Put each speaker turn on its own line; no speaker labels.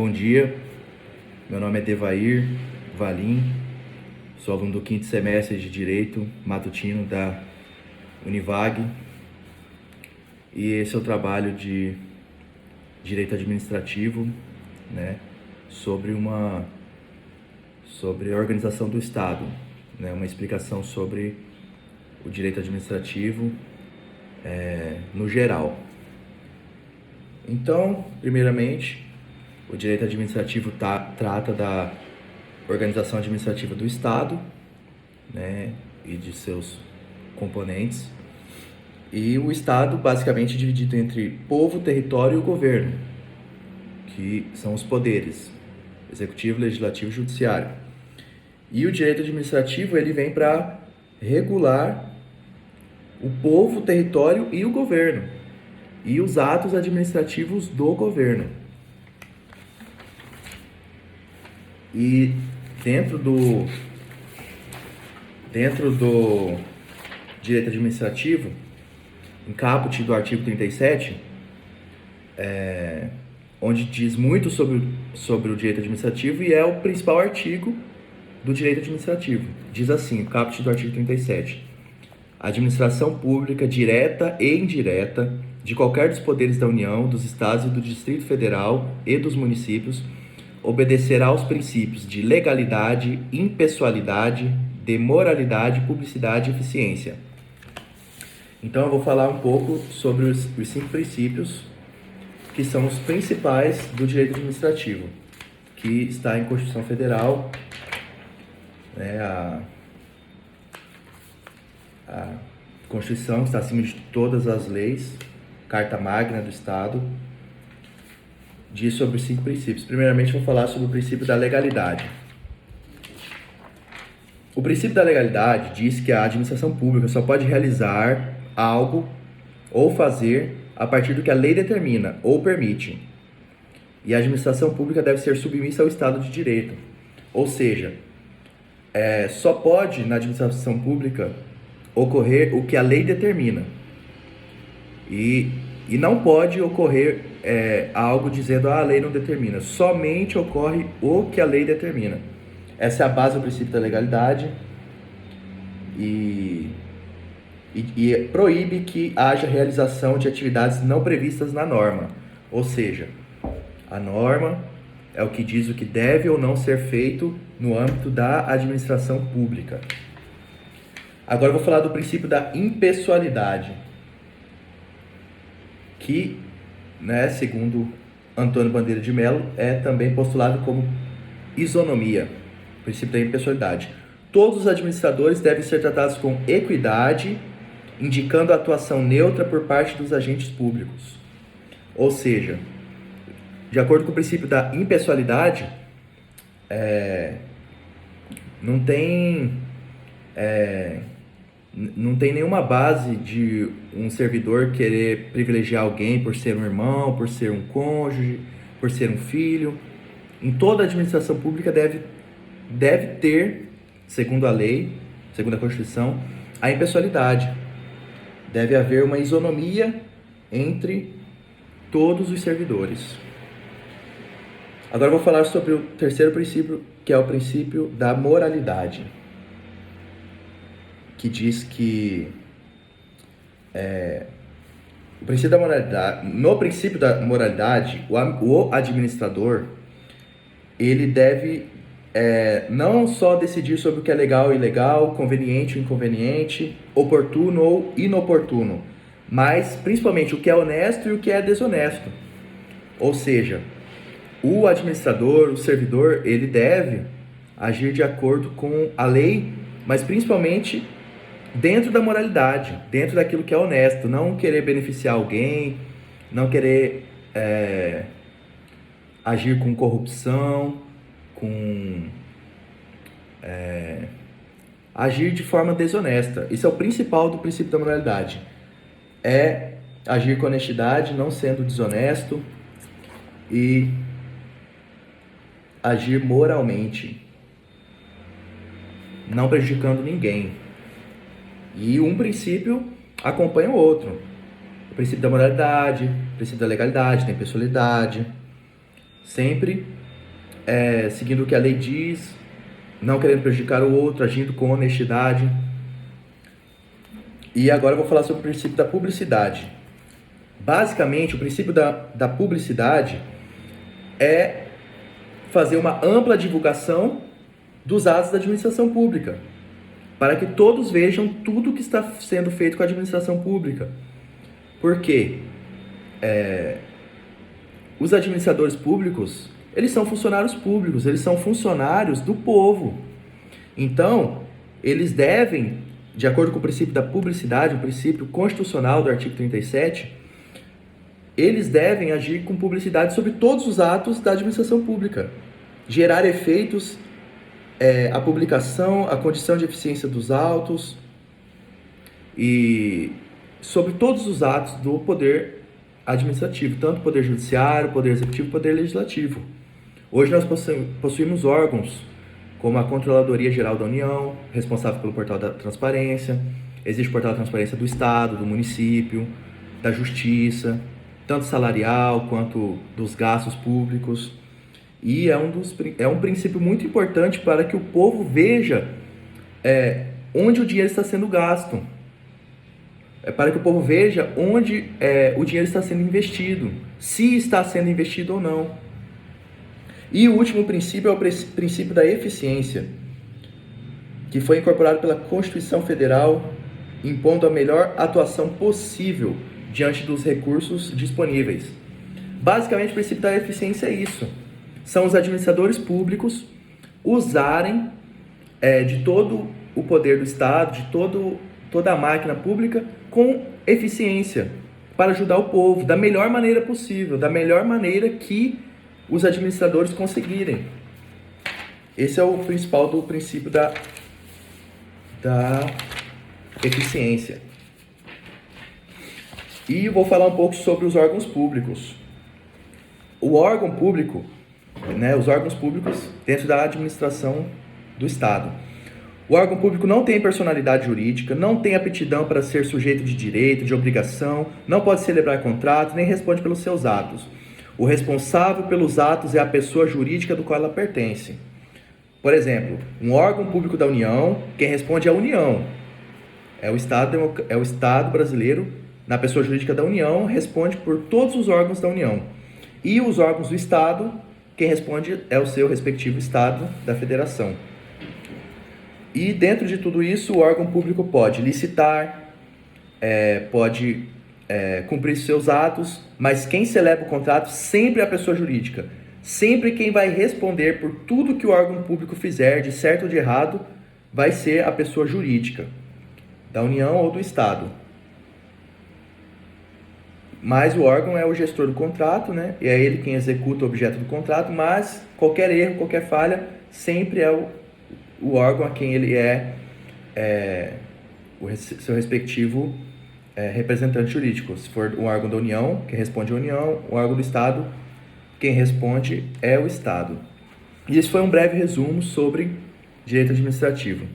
Bom dia, meu nome é Devair Valim, sou aluno do 5º semestre de Direito Matutino da Univag e esse é o trabalho de Direito Administrativo, sobre a organização do Estado, uma explicação sobre o direito administrativo no geral. Então, primeiramente, o direito administrativo trata da organização administrativa do Estado, e de seus componentes. E o Estado, basicamente, é dividido entre povo, território e o governo, que são os poderes, executivo, legislativo e judiciário. E o direito administrativo, ele vem para regular o povo, o território e o governo, e os atos administrativos do governo. E dentro do direito administrativo, em caput do artigo 37, onde diz muito sobre o direito administrativo e é o principal artigo do direito administrativo. Diz assim, o caput do artigo 37. A administração pública direta e indireta de qualquer dos poderes da União, dos Estados e do Distrito Federal e dos municípios obedecerá aos princípios de legalidade, impessoalidade, de moralidade, publicidade e eficiência. Então eu vou falar um pouco sobre os 5 princípios que são os principais do direito administrativo, que está em Constituição Federal, a Constituição está acima de todas as leis, Carta Magna do Estado, diz sobre os 5 princípios. Primeiramente, vou falar sobre o princípio da legalidade. O princípio da legalidade diz que a administração pública só pode realizar algo ou fazer a partir do que a lei determina ou permite. E a administração pública deve ser submissa ao Estado de Direito. Ou seja, só pode, na administração pública, ocorrer o que a lei determina. E não pode ocorrer algo dizendo a lei não determina. Somente ocorre o que a lei determina. Essa é a base do princípio da legalidade e proíbe que haja realização de atividades não previstas na norma. Ou seja, a norma é o que diz o que deve ou não ser feito no âmbito da administração pública. Agora eu vou falar do princípio da impessoalidade, que, segundo Antônio Bandeira de Mello, é também postulado como isonomia, o princípio da impessoalidade. Todos os administradores devem ser tratados com equidade, indicando a atuação neutra por parte dos agentes públicos. Ou seja, de acordo com o princípio da impessoalidade, não tem nenhuma base de um servidor querer privilegiar alguém por ser um irmão, por ser um cônjuge, por ser um filho. Em toda a administração pública deve ter, segundo a lei, segundo a Constituição, a impessoalidade. Deve haver uma isonomia entre todos os servidores. Agora eu vou falar sobre o terceiro princípio, que é o princípio da moralidade, que diz que no princípio da moralidade, o administrador ele deve não só decidir sobre o que é legal e ilegal, conveniente ou inconveniente, oportuno ou inoportuno, mas principalmente o que é honesto e o que é desonesto. Ou seja, o administrador, o servidor, ele deve agir de acordo com a lei, mas principalmente dentro da moralidade, dentro daquilo que é honesto, não querer beneficiar alguém, não querer agir com corrupção, agir de forma desonesta. Isso é o principal do princípio da moralidade. É agir com honestidade, não sendo desonesto, e agir moralmente, não prejudicando ninguém. E um princípio acompanha o outro. O princípio da moralidade, o princípio da legalidade, da impessoalidade, sempre seguindo o que a lei diz, não querendo prejudicar o outro, agindo com honestidade. E agora eu vou falar sobre o princípio da publicidade. Basicamente, o princípio da publicidade é fazer uma ampla divulgação dos atos da administração pública, para que todos vejam tudo que está sendo feito com a administração pública. Por quê? Os administradores públicos, eles são funcionários públicos, eles são funcionários do povo. Então, eles devem, de acordo com o princípio da publicidade, o princípio constitucional do artigo 37, eles devem agir com publicidade sobre todos os atos da administração pública, gerar efeitos, a publicação, a condição de eficiência dos autos e sobre todos os atos do poder administrativo, tanto o poder judiciário, o poder executivo, o poder legislativo. Hoje nós possuímos órgãos como a Controladoria Geral da União, responsável pelo Portal da Transparência, existe o Portal da Transparência do Estado, do município, da Justiça, tanto salarial quanto dos gastos públicos. E é um princípio muito importante para que o povo veja onde o dinheiro está sendo gasto. Para que o povo veja onde o dinheiro está sendo investido, se está sendo investido ou não. E o último princípio é o princípio da eficiência, que foi incorporado pela Constituição Federal, impondo a melhor atuação possível diante dos recursos disponíveis. Basicamente, o princípio da eficiência é isso. São os administradores públicos usarem de todo o poder do Estado, de toda a máquina pública com eficiência para ajudar o povo da melhor maneira possível, da melhor maneira que os administradores conseguirem. Esse é o principal do princípio da eficiência. E vou falar um pouco sobre os órgãos públicos. O órgão público, os órgãos públicos dentro da administração do Estado. O órgão público não tem personalidade jurídica, não tem aptidão para ser sujeito de direito, de obrigação, não pode celebrar contratos, nem responde pelos seus atos. O responsável pelos atos é a pessoa jurídica do qual ela pertence. Por exemplo, um órgão público da União, quem responde é a União. É o Estado brasileiro, na pessoa jurídica da União, responde por todos os órgãos da União. E os órgãos do Estado, quem responde é o seu respectivo Estado da Federação. E dentro de tudo isso, o órgão público pode licitar, pode cumprir seus atos, mas quem celebra o contrato sempre é a pessoa jurídica. Sempre quem vai responder por tudo que o órgão público fizer, de certo ou de errado, vai ser a pessoa jurídica, da União ou do Estado. Mas o órgão é o gestor do contrato, e é ele quem executa o objeto do contrato, mas qualquer erro, qualquer falha, sempre é o órgão a quem ele o seu respectivo representante jurídico. Se for um órgão da União, quem responde é a União, o órgão do Estado, quem responde é o Estado. E esse foi um breve resumo sobre direito administrativo.